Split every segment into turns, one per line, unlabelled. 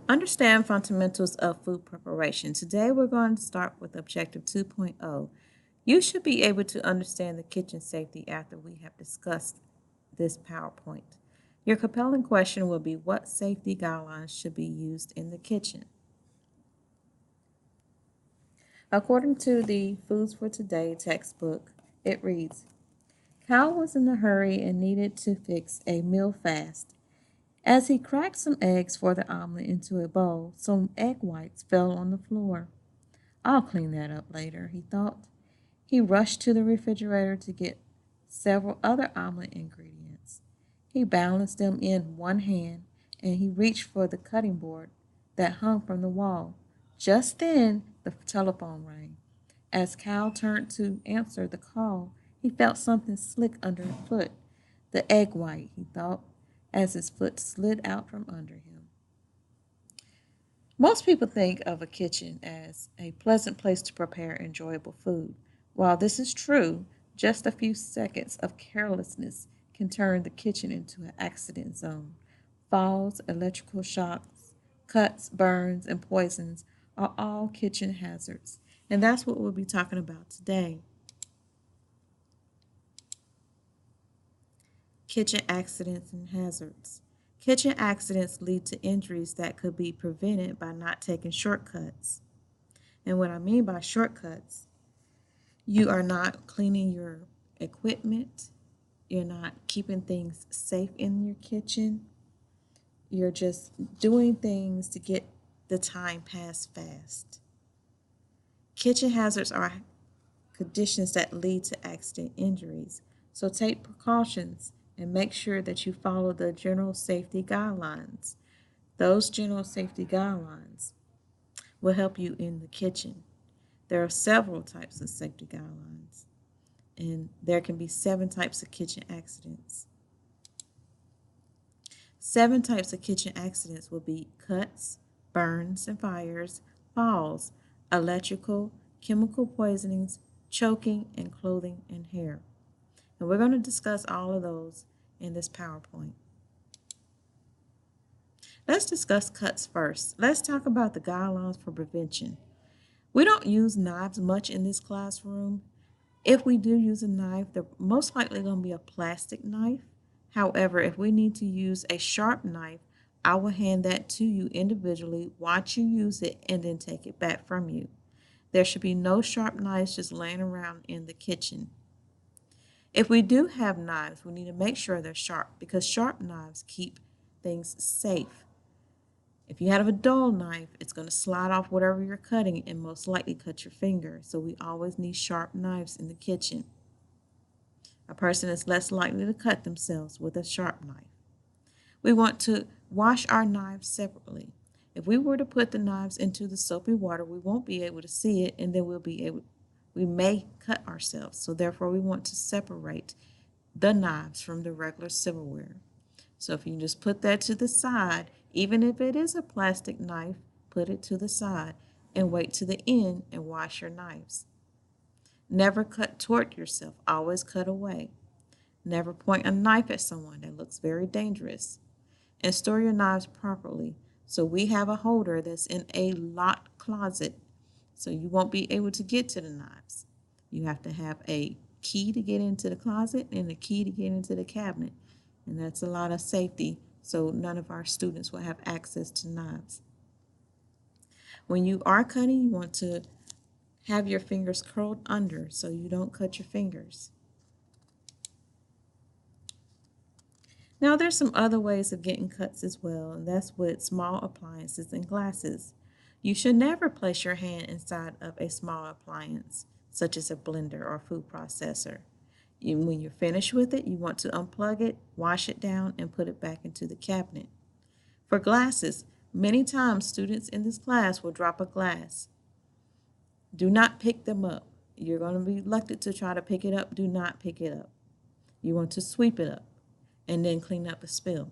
Understand fundamentals of food preparation. Today we're going to start with Objective 2.0. You should be able to understand the kitchen safety after we have discussed this PowerPoint. Your compelling question will be, what safety guidelines should be used in the kitchen? According to the Foods for Today textbook, it reads, Cal was in a hurry and needed to fix a meal fast. As he cracked some eggs for the omelet into a bowl, some egg whites fell on the floor. I'll clean that up later, he thought. He rushed to the refrigerator to get several other omelet ingredients. He balanced them in one hand and he reached for the cutting board that hung from the wall. Just then, the telephone rang. As Cal turned to answer the call, he felt something slick under his foot. The egg white, he thought, as his foot slid out from under him. Most people think of a kitchen as a pleasant place to prepare enjoyable food. While this is true, just a few seconds of carelessness can turn the kitchen into an accident zone. Falls, electrical shocks, cuts, burns, and poisons are all kitchen hazards. And that's what we'll be talking about today. Kitchen accidents and hazards. Kitchen accidents lead to injuries that could be prevented by not taking shortcuts. And what I mean by shortcuts, you are not cleaning your equipment, you're not keeping things safe in your kitchen, you're just doing things to get the time passed fast. Kitchen hazards are conditions that lead to accident injuries, so take precautions and make sure that you follow the general safety guidelines. Those general safety guidelines will help you in the kitchen. There are several types of safety guidelines, and there can be 7 types of kitchen accidents. 7 types of kitchen accidents will be cuts, burns and fires, falls, electrical, chemical poisonings, choking, and clothing and hair. And we're going to discuss all of those in this PowerPoint. Let's discuss cuts first. Let's talk about the guidelines for prevention. We don't use knives much in this classroom. If we do use a knife, they're most likely going to be a plastic knife. However, if we need to use a sharp knife, I will hand that to you individually, watch you use it, and then take it back from you. There should be no sharp knives just laying around in the kitchen. If we do have knives, we need to make sure they're sharp because sharp knives keep things safe. If you have a dull knife, it's going to slide off whatever you're cutting and most likely cut your finger. So we always need sharp knives in the kitchen. A person is less likely to cut themselves with a sharp knife. We want to wash our knives separately. If we were to put the knives into the soapy water, we won't be able to see it, and then we may cut ourselves. So therefore, we want to separate the knives from the regular silverware. So if you can just put that to the side, even if it is a plastic knife, put it to the side and wait to the end and wash your knives. Never cut toward yourself, always cut away. Never point a knife at someone, that looks very dangerous. And store your knives properly. So we have a holder that's in a locked closet, so you won't be able to get to the knives. You have to have a key to get into the closet and a key to get into the cabinet. And that's a lot of safety, so none of our students will have access to knives. When you are cutting, you want to have your fingers curled under so you don't cut your fingers. Now there's some other ways of getting cuts as well, and that's with small appliances and glasses. You should never place your hand inside of a small appliance, such as a blender or food processor. When you're finished with it, you want to unplug it, wash it down, and put it back into the cabinet. For glasses, many times students in this class will drop a glass. Do not pick them up. You're going to be reluctant to try to pick it up. Do not pick it up. You want to sweep it up and then clean up the spill.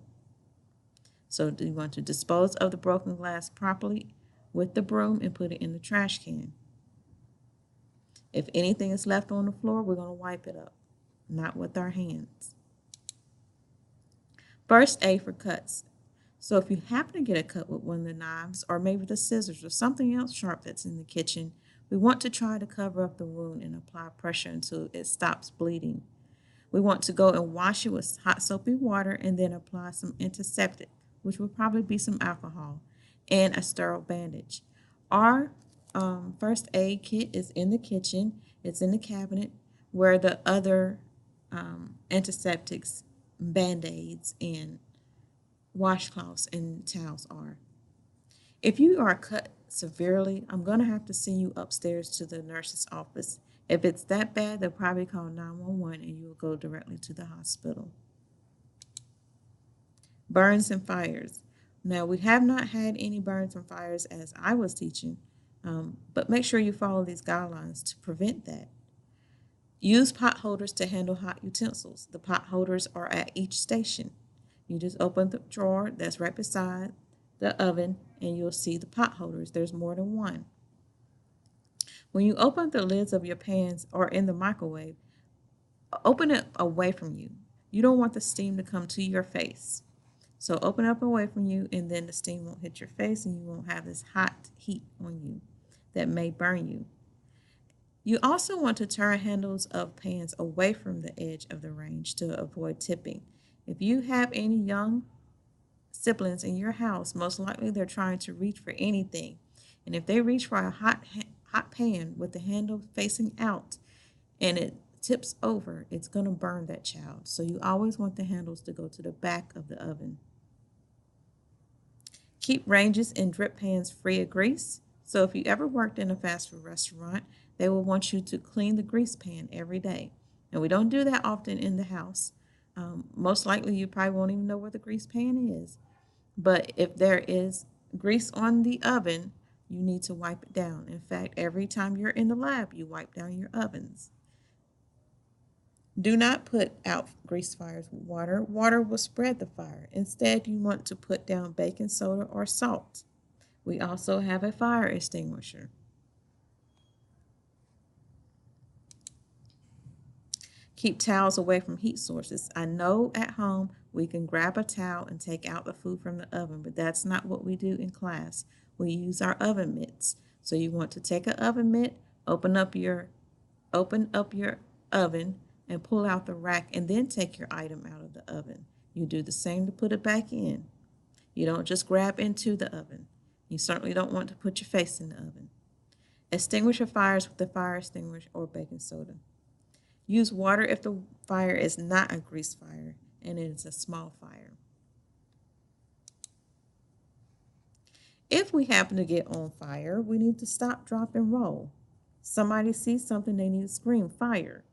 So you want to dispose of the broken glass properly with the broom and put it in the trash can. If anything is left on the floor, we're going to wipe it up, not with our hands. First aid for cuts. So if you happen to get a cut with one of the knives or maybe the scissors or something else sharp that's in the kitchen, we want to try to cover up the wound and apply pressure until it stops bleeding. We want to go and wash it with hot soapy water and then apply some antiseptic, which will probably be some alcohol, and a sterile bandage. Our first aid kit is in the kitchen. It's in the cabinet where the other antiseptics, band-aids, and washcloths and towels are. If you are cut severely, I'm going to have to send you upstairs to the nurse's office. If it's that bad, they'll probably call 911 and you'll go directly to the hospital. Burns and fires. Now, we have not had any burns and fires as I was teaching, but make sure you follow these guidelines to prevent that. Use pot holders to handle hot utensils. The pot holders are at each station. You just open the drawer that's right beside the oven and you'll see the pot holders. There's more than one. When you open the lids of your pans or in the microwave, open it away from you. You don't want the steam to come to your face. So open up away from you and then the steam won't hit your face and you won't have this hot heat on you that may burn you. You also want to turn handles of pans away from the edge of the range to avoid tipping. If you have any young siblings in your house, most likely they're trying to reach for anything. And if they reach for a hot pan with the handle facing out and it tips over, it's going to burn that child. So you always want the handles to go to the back of the oven. Keep ranges and drip pans free of grease. So if you ever worked in a fast food restaurant, they will want you to clean the grease pan every day. And we don't do that often in the house. Most likely you probably won't even know where the grease pan is. But if there is grease on the oven, you need to wipe it down. In fact, every time you're in the lab, you wipe down your ovens. Do not put out grease fires with water. Water will spread the fire. Instead, you want to put down baking soda or salt. We also have a fire extinguisher. Keep towels away from heat sources. I know at home we can grab a towel and take out the food from the oven, but that's not what we do in class. We use our oven mitts. So you want to take an oven mitt, open up your oven and pull out the rack and then take your item out of the oven. You do the same to put it back in. You don't just grab into the oven. You certainly don't want to put your face in the oven. Extinguish your fires with the fire extinguisher or baking soda. Use water if the fire is not a grease fire and it is a small fire. If we happen to get on fire, we need to stop, drop, and roll. Somebody sees something, they need to scream, fire.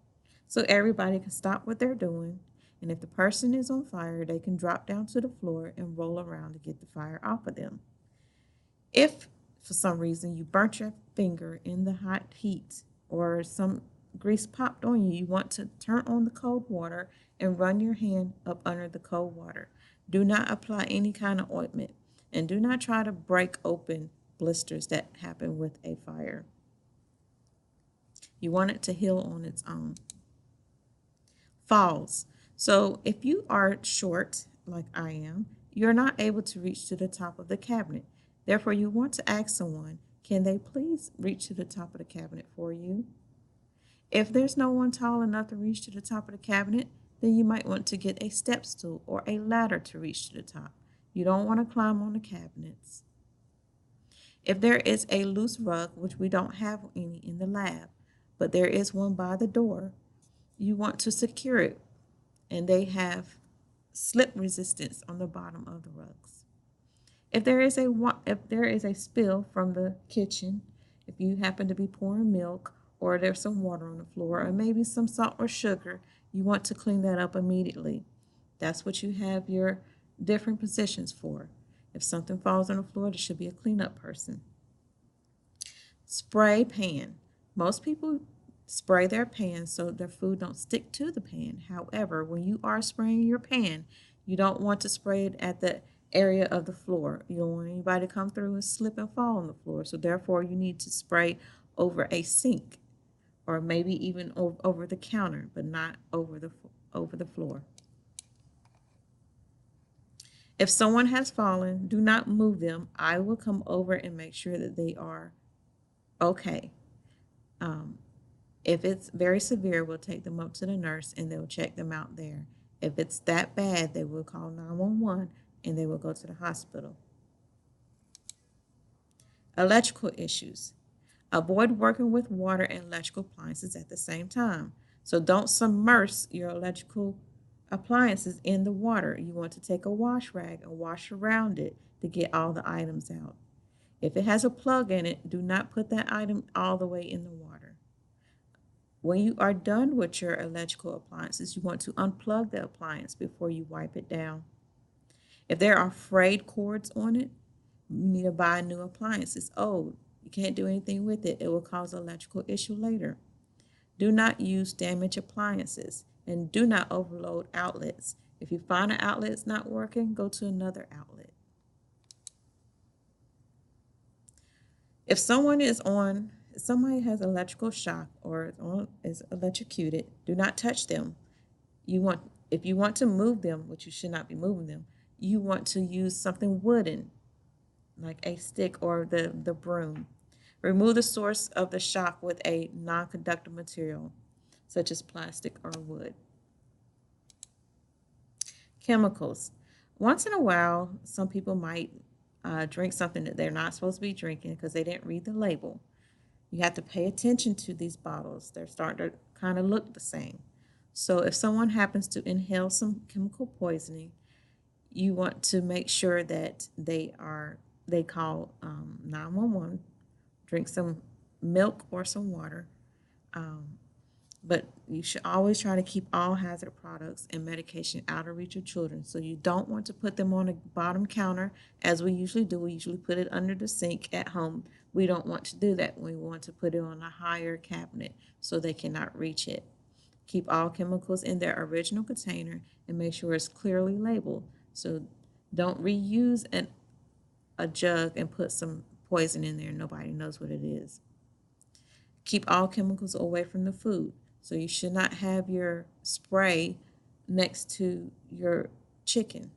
So everybody can stop what they're doing. And if the person is on fire, they can drop down to the floor and roll around to get the fire off of them. If for some reason you burnt your finger in the hot heat or some grease popped on you, you want to turn on the cold water and run your hand up under the cold water. Do not apply any kind of ointment and do not try to break open blisters that happen with a fire. You want it to heal on its own. Falls. So if you are short, like I am, you're not able to reach to the top of the cabinet. Therefore, you want to ask someone, can they please reach to the top of the cabinet for you? If there's no one tall enough to reach to the top of the cabinet, then you might want to get a step stool or a ladder to reach to the top. You don't want to climb on the cabinets. If there is a loose rug, which we don't have any in the lab, but there is one by the door, you want to secure it, and they have slip resistance on the bottom of the rugs. If there is a spill from the kitchen, if you happen to be pouring milk or there's some water on the floor or maybe some salt or sugar, you want to clean that up immediately. That's what you have your different positions for. If something falls on the floor, there should be a cleanup person. Spray pan. Most people spray their pan so their food don't stick to the pan. However, when you are spraying your pan, you don't want to spray it at the area of the floor. You don't want anybody to come through and slip and fall on the floor. So therefore, you need to spray over a sink or maybe even over the counter, but not over the floor. If someone has fallen, do not move them. I will come over and make sure that they are okay. Um, if it's very severe, we'll take them up to the nurse and they'll check them out there. If it's that bad, they will call 911 and they will go to the hospital. Electrical issues. Avoid working with water and electrical appliances at the same time. So don't submerge your electrical appliances in the water. You want to take a wash rag and wash around it to get all the items out. If it has a plug in it, do not put that item all the way in the water. When you are done with your electrical appliances, you want to unplug the appliance before you wipe it down. If there are frayed cords on it, you need to buy a new appliance. It's old. You can't do anything with it. It will cause an electrical issue later. Do not use damaged appliances and do not overload outlets. If you find an outlet is not working, go to another outlet. If somebody has electrical shock or is electrocuted, do not touch them. If you want to move them, which you should not be moving them, you want to use something wooden, like a stick or the broom. Remove the source of the shock with a non-conductive material, such as plastic or wood. Chemicals. Once in a while, some people might drink something that they're not supposed to be drinking because they didn't read the label. You have to pay attention to these bottles. They're starting to kind of look the same. So if someone happens to inhale some chemical poisoning, you want to make sure that they call 911, drink some milk or some water. But you should always try to keep all hazard products and medication out of reach of children. So you don't want to put them on the bottom counter as we usually do. We usually put it under the sink at home. We don't want to do that. We want to put it on a higher cabinet so they cannot reach it. Keep all chemicals in their original container and make sure it's clearly labeled. So don't reuse a jug and put some poison in there. Nobody knows what it is. Keep all chemicals away from the food. So you should not have your spray next to your chicken.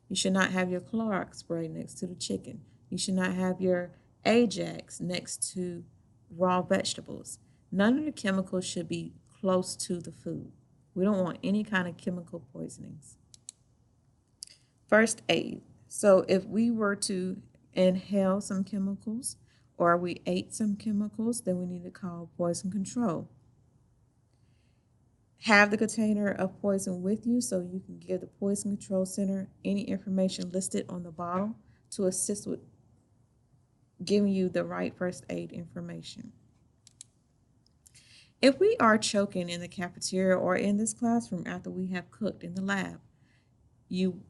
You should not have your Clorox spray next to the chicken. You should not have your Ajax next to raw vegetables. None of the chemicals should be close to the food. We don't want any kind of chemical poisonings. First aid. So if we were to inhale some chemicals or we ate some chemicals, then we need to call poison control. Have the container of poison with you so you can give the Poison Control Center any information listed on the bottle to assist with giving you the right first aid information. If we are choking in the cafeteria or in this classroom after we have cooked in the lab, you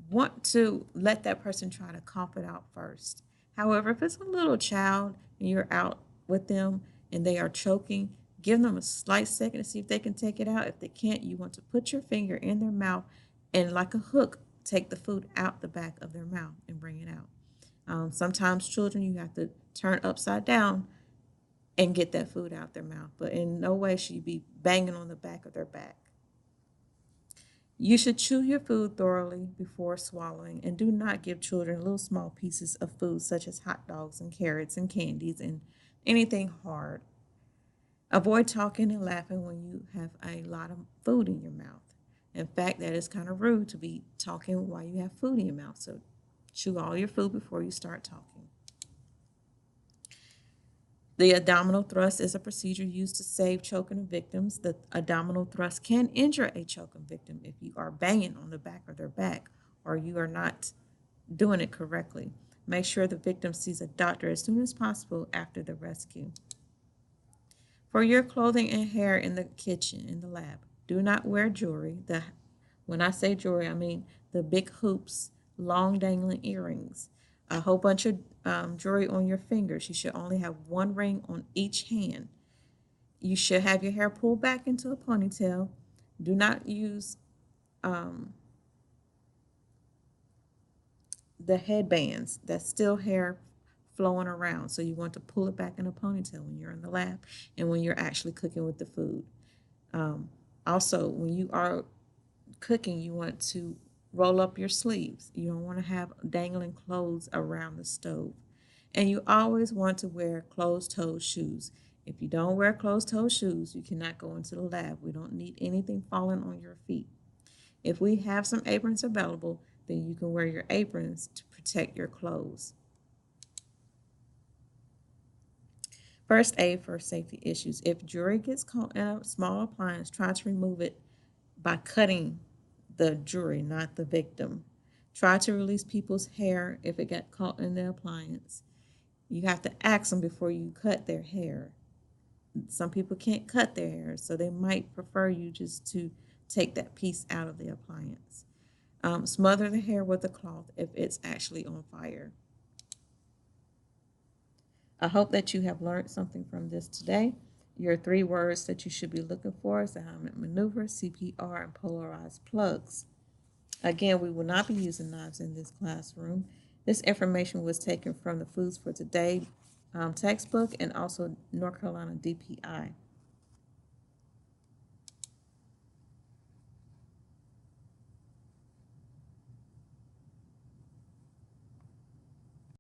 want to let that person try to cough it out first. However, if it's a little child and you're out with them and they are choking, give them a slight second to see if they can take it out. If they can't, you want to put your finger in their mouth and like a hook, take the food out the back of their mouth and bring it out. Sometimes children, you have to turn upside down and get that food out their mouth, but in no way should you be banging on the back of their back. You should chew your food thoroughly before swallowing and do not give children little small pieces of food such as hot dogs and carrots and candies and anything hard. Avoid talking and laughing when you have a lot of food in your mouth. In fact, that is kind of rude to be talking while you have food in your mouth. So chew all your food before you start talking. The abdominal thrust is a procedure used to save choking victims. The abdominal thrust can injure a choking victim if you are banging on the back of their back or you are not doing it correctly. Make sure the victim sees a doctor as soon as possible after the rescue. For your clothing and hair in the kitchen, in the lab, do not wear jewelry. When I say jewelry, I mean the big hoops, long dangling earrings, a whole bunch of jewelry on your fingers. You should only have one ring on each hand. You should have your hair pulled back into a ponytail. Do not use the headbands. That's still hair flowing around. So you want to pull it back in a ponytail when you're in the lab and when you're actually cooking with the food. Also, when you are cooking, you want to Roll up your sleeves. You don't want to have dangling clothes around the stove. And you always want to wear closed-toed shoes. If you don't wear closed-toed shoes, you cannot go into the lab. We don't need anything falling on your feet. If we have some aprons available, then you can wear your aprons to protect your clothes. First aid for safety issues. If jewelry gets caught in a small appliance, try to remove it by cutting the jewelry, not the victim. Try to release people's hair if it got caught in the appliance. You have to ask them before you cut their hair. Some people can't cut their hair, so they might prefer you just to take that piece out of the appliance. Smother the hair with a cloth if it's actually on fire. I hope that you have learned something from this today. Your three words that you should be looking for is the helmet maneuver, CPR, and polarized plugs. Again, we will not be using knives in this classroom. This information was taken from the Foods for Today textbook and also North Carolina DPI.